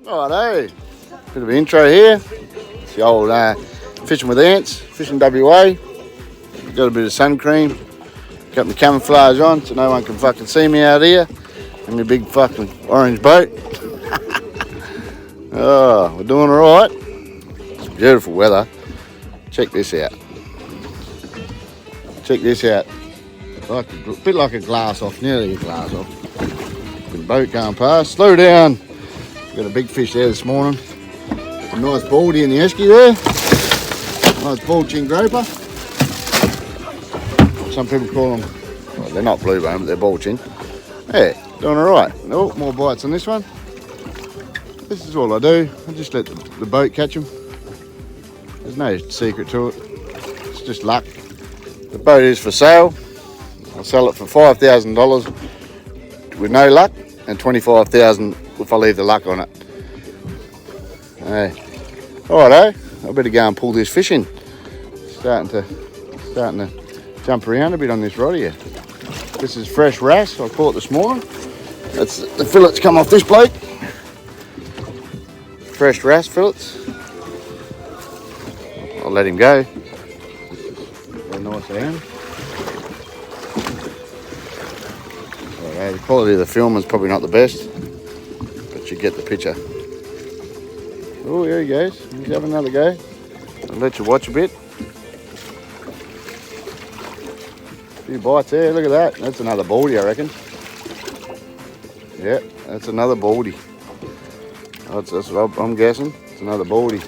Righto, bit of an intro here. It's the old fishing with ants, fishing WA. Got a bit of sun cream, got my camouflage on so no one can fucking see me out here in my big fucking orange boat. Oh, we're doing alright. It's beautiful weather. Check this out. Check this out. Like a bit like a glass off, nearly a glass off. Big boat going past. Slow down. Got a big fish there this morning. A nice baldy in the esky there. Nice Baldchin Groper. Some people call them, well, they're not blue bone, but they're Baldchin. Yeah, doing alright. Oh, more bites on this one. This is all I do. I just let the boat catch them. There's no secret to it. It's just luck. The boat is for sale. I'll sell it for $5,000 with no luck and $25,000 if I leave the luck on it. Hey. Alright, I better go and pull this fish in. Starting to jump around a bit on this rod here. This is fresh wrasse I caught this morning. That's the fillets come off this bloke. Fresh wrasse fillets. I'll let him go. Very nice hand. The quality of the film is probably not the best, but you get the picture. Oh, here he goes. He's having another go. I'll let you watch a bit. A few bites there. Look at that. That's another baldy, I reckon. Yeah, that's another baldy. That's what I'm guessing. It's another baldy.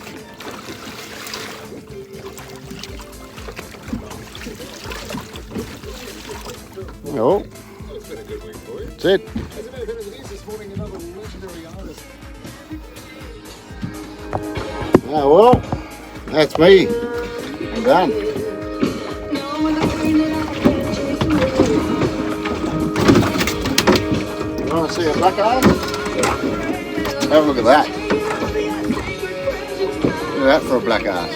Oh. That's it. Oh well, that's me. I'm done. You want to see a black ass? Have a look at that. Look at that for a black ass.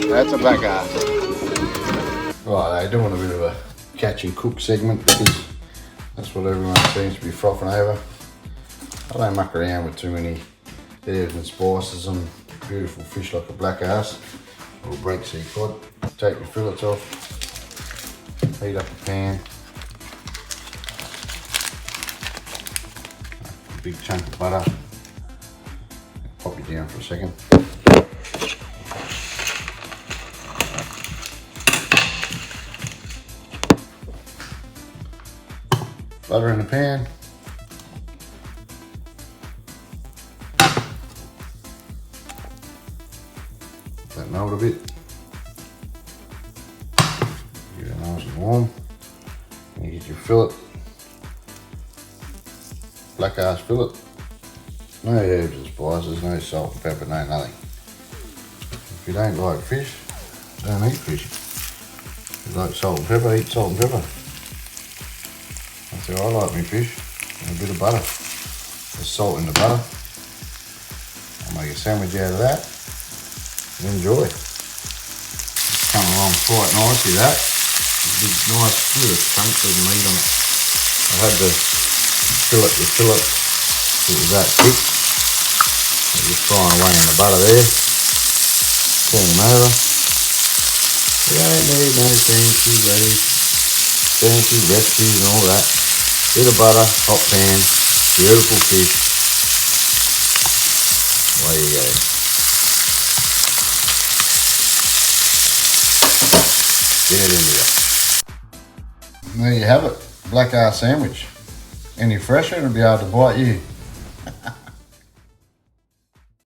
That's a black ass. Right, they're doing a bit of a catch and cook segment because that's what everyone seems to be frothing over. I don't muck around with too many herbs and spices on beautiful fish like a black ass or Breaksea cod. Take your fillets off, heat up a pan, a big chunk of butter, pop it down for a second. Butter in the pan. Let that melt a bit. Get it nice and warm. And you get your fillet. Black ass fillet. No herbs and spices, no salt and pepper, no nothing. If you don't like fish, don't eat fish. If you like salt and pepper, eat salt and pepper. That's how I like my fish, and a bit of butter. There's salt in the butter. I'll make a sandwich out of that and enjoy. It's coming along quite nicely, that. A big nice little chunks of meat on it. I had to fillet the fillet. It was that thick. It was frying away in the butter there. Turn them over. You don't need no fancy radish, fancy recipes and all that. Bit of butter, hot pan, beautiful fish. Away you go. Get it into there. There you have it, black ass sandwich. Any fresher it'll be able to bite you.